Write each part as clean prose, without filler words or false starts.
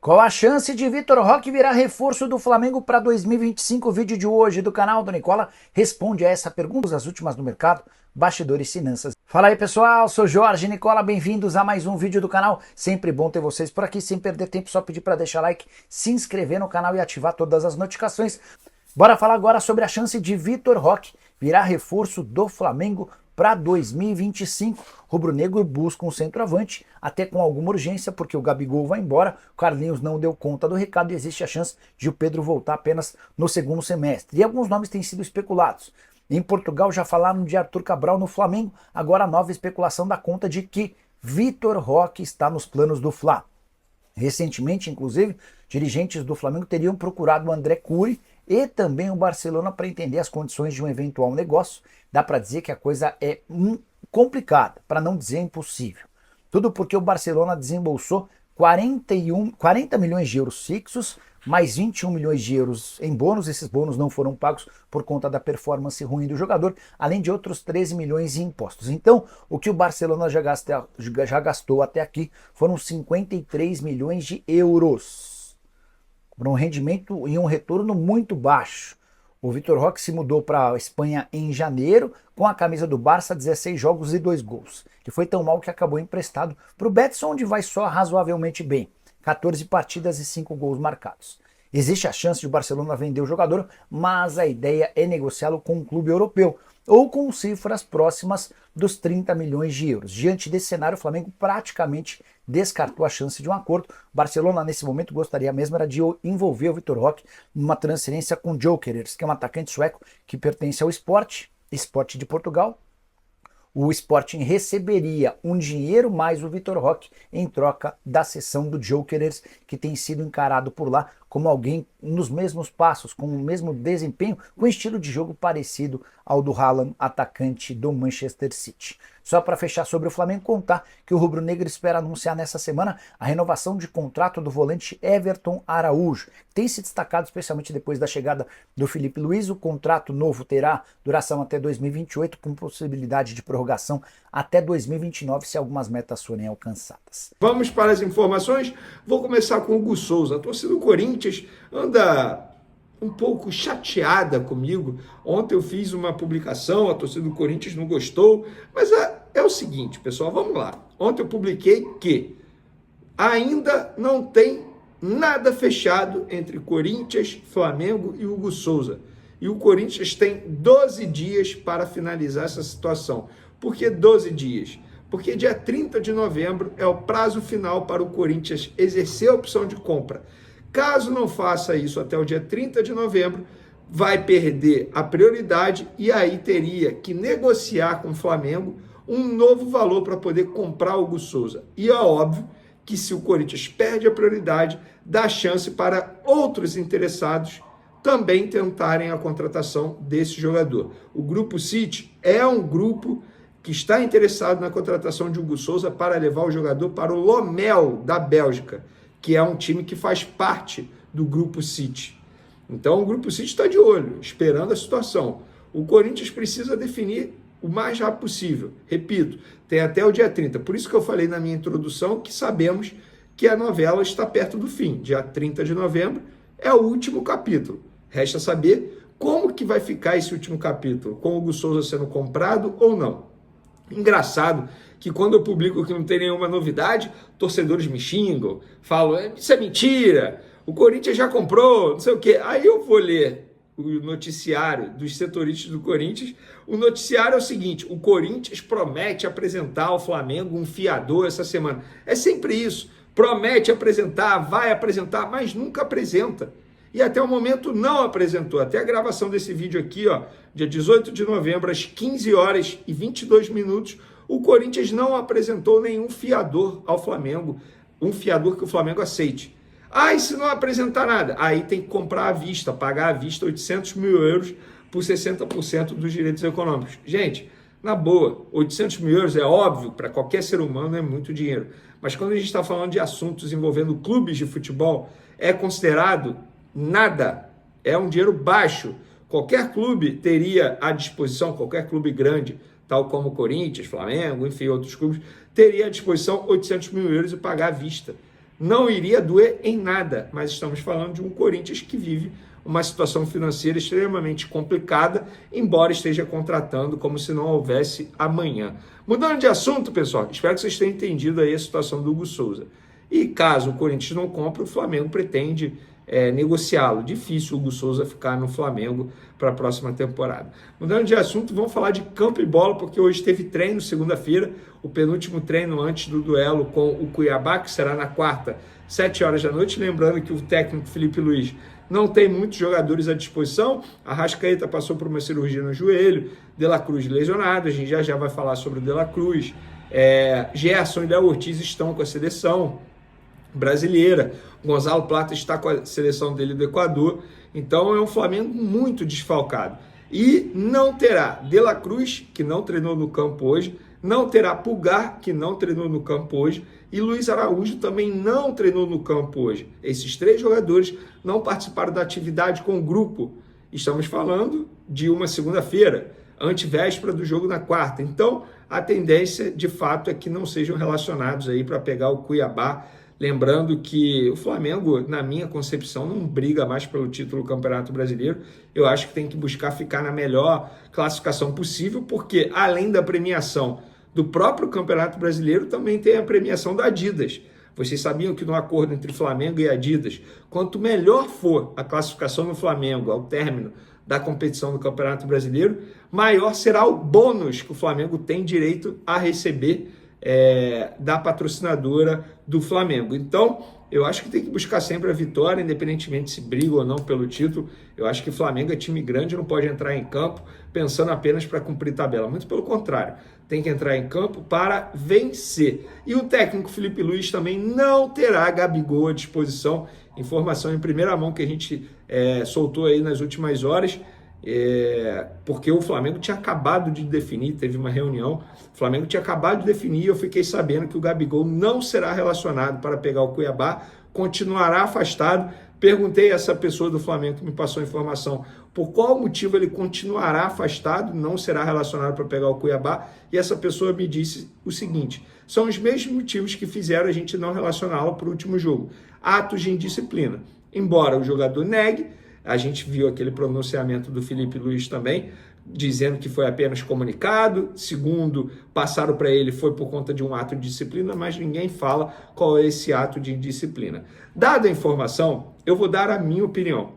Qual a chance de Vitor Roque virar reforço do Flamengo para 2025? O vídeo de hoje do canal do Nicola responde a essa pergunta, as últimas no mercado, bastidores e finanças. Fala aí pessoal, sou Jorge Nicola, bem-vindos a mais um vídeo do canal. Sempre bom ter vocês por aqui, sem perder tempo, só pedir para deixar like, se inscrever no canal e ativar todas as notificações. Bora falar agora sobre a chance de Vitor Roque virar reforço do Flamengo para 2025. Rubro-negro busca um centroavante, até com alguma urgência, porque o Gabigol vai embora, o Carlinhos não deu conta do recado e existe a chance de o Pedro voltar apenas no segundo semestre. E alguns nomes têm sido especulados. Em Portugal já falaram de Arthur Cabral no Flamengo, agora a nova especulação dá conta de que Vitor Roque está nos planos do Fla. Recentemente, inclusive, dirigentes do Flamengo teriam procurado o André Curi e também o Barcelona para entender as condições de um eventual negócio. Dá para dizer que a coisa é complicada, para não dizer impossível. Tudo porque o Barcelona desembolsou 40 milhões de euros fixos, mais 21 milhões de euros em bônus. Esses bônus não foram pagos por conta da performance ruim do jogador, além de outros 13 milhões em impostos. Então, o que o Barcelona já gastou até aqui foram 53 milhões de euros, para um rendimento e um retorno muito baixo. O Vitor Roque se mudou para a Espanha em janeiro, com a camisa do Barça, 16 jogos e 2 gols. E foi tão mal que acabou emprestado para o Betis, onde vai só razoavelmente bem. 14 partidas e 5 gols marcados. Existe a chance de o Barcelona vender o jogador, mas a ideia é negociá-lo com um clube europeu, ou com cifras próximas dos 30 milhões de euros. Diante desse cenário, o Flamengo praticamente descartou a chance de um acordo. O Barcelona, nesse momento, gostaria mesmo era de envolver o Vitor Roque numa transferência com o Gyökeres, que é um atacante sueco que pertence ao Sport de Portugal. O Sporting receberia um dinheiro mais o Vitor Roque em troca da cessão do Gyökeres, que tem sido encarado por lá como alguém nos mesmos passos, com o mesmo desempenho, com estilo de jogo parecido ao do Haaland, atacante do Manchester City. Só para fechar sobre o Flamengo, contar que o rubro-negro espera anunciar nessa semana a renovação de contrato do volante Everton Araújo, que tem se destacado especialmente depois da chegada do Felipe Luiz. O contrato novo terá duração até 2028, com possibilidade de prorrogação até 2029, se algumas metas forem alcançadas. Vamos para as informações. Vou começar com o Hugo Souza. A torcida do Corinthians anda um pouco chateada comigo. Ontem eu fiz uma publicação, a torcida do Corinthians não gostou, mas é o seguinte, pessoal, vamos lá. Ontem eu publiquei que ainda não tem nada fechado entre Corinthians, Flamengo e Hugo Souza. E o Corinthians tem 12 dias para finalizar essa situação. Por que 12 dias? Porque dia 30 de novembro é o prazo final para o Corinthians exercer a opção de compra. Caso não faça isso até o dia 30 de novembro, vai perder a prioridade e aí teria que negociar com o Flamengo um novo valor para poder comprar o Hugo Souza. E é óbvio que se o Corinthians perde a prioridade, dá chance para outros interessados também tentarem a contratação desse jogador. O Grupo City é um grupo que está interessado na contratação de Hugo Souza para levar o jogador para o Lommel da Bélgica, que é um time que faz parte do Grupo City. Então o Grupo City está de olho, esperando a situação. O Corinthians precisa definir o mais rápido possível. Repito, tem até o dia 30. Por isso que eu falei na minha introdução que sabemos que a novela está perto do fim. Dia 30 de novembro é o último capítulo. Resta saber como que vai ficar esse último capítulo, com o Hugo Souza sendo comprado ou não. Engraçado que quando eu publico que não tem nenhuma novidade, torcedores me xingam, falam, isso é mentira, o Corinthians já comprou, não sei o quê. Aí eu vou ler o noticiário dos setoristas do Corinthians. O noticiário é o seguinte: o Corinthians promete apresentar ao Flamengo um fiador essa semana. É sempre isso, promete apresentar, vai apresentar, mas nunca apresenta. E até o momento não apresentou. Até a gravação desse vídeo aqui, ó, dia 18 de novembro, às 15 horas e 22 minutos, o Corinthians não apresentou nenhum fiador ao Flamengo, um fiador que o Flamengo aceite. E se não apresentar nada? Aí tem que comprar à vista, pagar à vista 800 mil euros por 60% dos direitos econômicos. Gente, na boa, 800 mil euros é óbvio, para qualquer ser humano é muito dinheiro. Mas quando a gente está falando de assuntos envolvendo clubes de futebol, é considerado nada, é um dinheiro baixo. Qualquer clube teria à disposição, qualquer clube grande, tal como Corinthians, Flamengo, enfim, outros clubes, teria à disposição 800 mil euros e pagar à vista. não iria doer em nada, mas estamos falando de um Corinthians que vive uma situação financeira extremamente complicada, embora esteja contratando como se não houvesse amanhã. Mudando de assunto, pessoal, espero que vocês tenham entendido aí a situação do Hugo Souza. E caso o Corinthians não compre, o Flamengo pretende negociá-lo. Difícil o Hugo Souza ficar no Flamengo para a próxima temporada. Mudando de assunto, vamos falar de campo e bola, porque hoje teve treino, segunda-feira, o penúltimo treino antes do duelo com o Cuiabá, que será na quarta, 7 horas da noite. Lembrando que o técnico Felipe Luiz não tem muitos jogadores à disposição. Arrascaeta passou por uma cirurgia no joelho, De La Cruz lesionado, a gente já vai falar sobre o De La Cruz. Gerson e Léo Ortiz estão com a seleção brasileira, Gonzalo Plata está com a seleção dele do Equador, então é um Flamengo muito desfalcado. E não terá De La Cruz, que não treinou no campo hoje, não terá Pulgar, que não treinou no campo hoje, e Luiz Araújo também não treinou no campo hoje. Esses 3 jogadores não participaram da atividade com o grupo. Estamos falando de uma segunda-feira, antevéspera do jogo na quarta. Então, a tendência, de fato, é que não sejam relacionados aí para pegar o Cuiabá. Lembrando que o Flamengo, na minha concepção, não briga mais pelo título do Campeonato Brasileiro. Eu acho que tem que buscar ficar na melhor classificação possível, porque além da premiação do próprio Campeonato Brasileiro, também tem a premiação da Adidas. Vocês sabiam que no acordo entre Flamengo e Adidas, quanto melhor for a classificação do Flamengo ao término da competição do Campeonato Brasileiro, maior será o bônus que o Flamengo tem direito a receber da patrocinadora do Flamengo. Então, eu acho que tem que buscar sempre a vitória, independentemente se briga ou não pelo título. Eu acho que o Flamengo é time grande, não pode entrar em campo pensando apenas para cumprir tabela. Muito pelo contrário, tem que entrar em campo para vencer. E o técnico Felipe Luiz também não terá Gabigol à disposição. Informação em primeira mão que a gente soltou aí nas últimas horas. Porque o Flamengo tinha acabado de definir, teve uma reunião, o Flamengo tinha acabado de definir e eu fiquei sabendo que o Gabigol não será relacionado para pegar o Cuiabá, continuará afastado. Perguntei a essa pessoa do Flamengo que me passou a informação por qual motivo ele continuará afastado, não será relacionado para pegar o Cuiabá, e essa pessoa me disse o seguinte: são os mesmos motivos que fizeram a gente não relacioná-lo para o último jogo, atos de indisciplina. Embora o jogador negue, a gente viu aquele pronunciamento do Felipe Luiz também, dizendo que foi apenas comunicado. Segundo, passaram para ele, foi por conta de um ato de disciplina, mas ninguém fala qual é esse ato de indisciplina. Dada a informação, eu vou dar a minha opinião.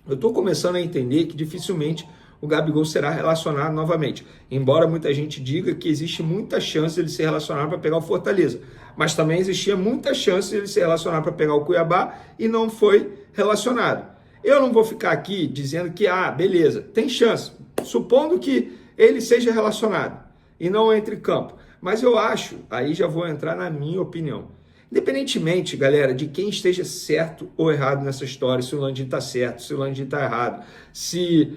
Eu estou começando a entender que dificilmente o Gabigol será relacionado novamente. Embora muita gente diga que existe muita chance de ele ser relacionado para pegar o Fortaleza. Mas também existia muita chance de ele ser relacionado para pegar o Cuiabá e não foi relacionado. Eu não vou ficar aqui dizendo que, beleza, tem chance, supondo que ele seja relacionado e não entre em campo. Mas eu acho, aí já vou entrar na minha opinião. Independentemente, galera, de quem esteja certo ou errado nessa história, se o Landim está certo, se o Landim está errado, se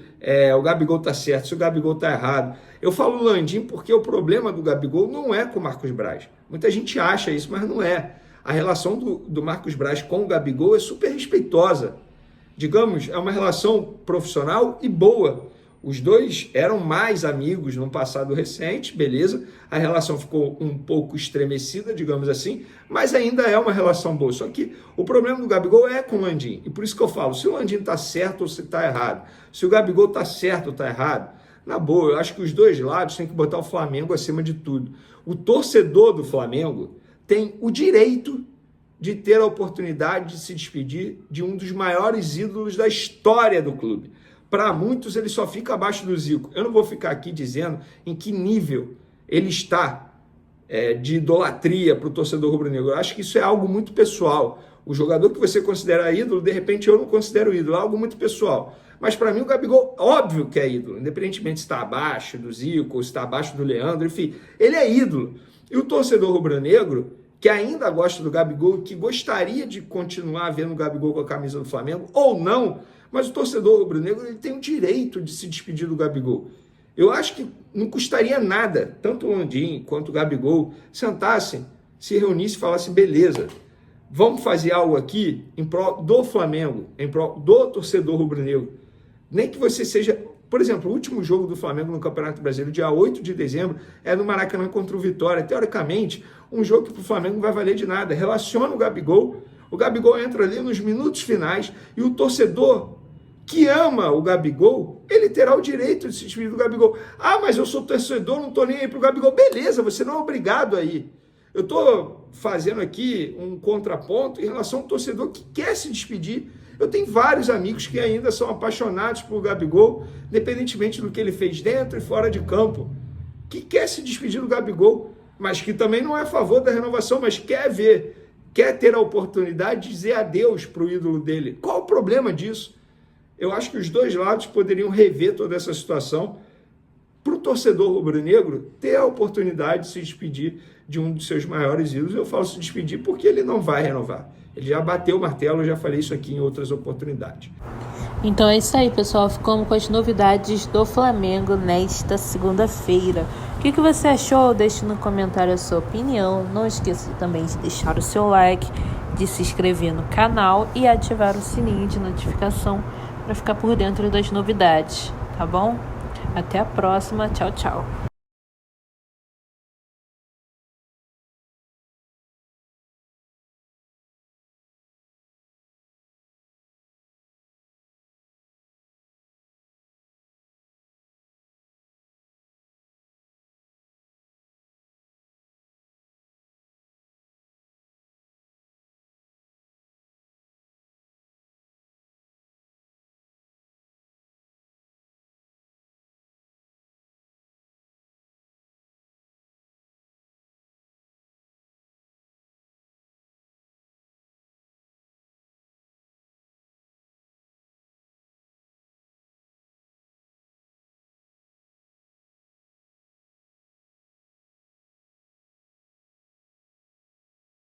o Gabigol está certo, se o Gabigol está errado. Eu falo Landim porque o problema do Gabigol não é com o Marcos Braz. Muita gente acha isso, mas não é. A relação do Marcos Braz com o Gabigol é super respeitosa. Digamos, é uma relação profissional e boa. Os dois eram mais amigos no passado recente, beleza? A relação ficou um pouco estremecida, digamos assim, mas ainda é uma relação boa. Só que o problema do Gabigol é com o Landim. E por isso que eu falo, se o Landim está certo ou se está errado, se o Gabigol está certo ou está errado, na boa, eu acho que os dois lados têm que botar o Flamengo acima de tudo. O torcedor do Flamengo tem o direito de ter a oportunidade de se despedir de um dos maiores ídolos da história do clube. Para muitos, ele só fica abaixo do Zico. Eu não vou ficar aqui dizendo em que nível ele está de idolatria para o torcedor rubro-negro. Eu acho que isso é algo muito pessoal. O jogador que você considera ídolo, de repente eu não considero ídolo. É algo muito pessoal. Mas para mim o Gabigol, óbvio que é ídolo. Independentemente se está abaixo do Zico ou se está abaixo do Leandro, enfim, ele é ídolo. E o torcedor rubro-negro, que ainda gosta do Gabigol, que gostaria de continuar vendo o Gabigol com a camisa do Flamengo, ou não, mas o torcedor rubro-negro ele tem o direito de se despedir do Gabigol. Eu acho que não custaria nada, tanto o Landim quanto o Gabigol sentassem, se reunissem e falassem, beleza, vamos fazer algo aqui em prol do Flamengo, em prol do torcedor rubro-negro. Nem que você seja Por exemplo, o último jogo do Flamengo no Campeonato Brasileiro, dia 8 de dezembro, é no Maracanã contra o Vitória. Teoricamente, um jogo que para o Flamengo não vai valer de nada. Relaciona o Gabigol entra ali nos minutos finais e o torcedor que ama o Gabigol, ele terá o direito de se despedir do Gabigol. Ah, mas eu sou torcedor, não estou nem aí para o Gabigol. Beleza, você não é obrigado a ir. Eu estou fazendo aqui um contraponto em relação ao torcedor que quer se despedir. Eu tenho vários amigos que ainda são apaixonados por Gabigol, independentemente do que ele fez dentro e fora de campo, que quer se despedir do Gabigol, mas que também não é a favor da renovação, mas quer ter a oportunidade de dizer adeus para o ídolo dele. Qual o problema disso? Eu acho que os dois lados poderiam rever toda essa situação para o torcedor rubro-negro ter a oportunidade de se despedir de um dos seus maiores ídolos. Eu falo se despedir porque ele não vai renovar. Ele já bateu o martelo, eu já falei isso aqui em outras oportunidades. Então é isso aí, pessoal. Ficamos com as novidades do Flamengo nesta segunda-feira. O que você achou? Deixe no comentário a sua opinião. Não esqueça também de deixar o seu like, de se inscrever no canal e ativar o sininho de notificação para ficar por dentro das novidades, tá bom? Até a próxima. Tchau, tchau.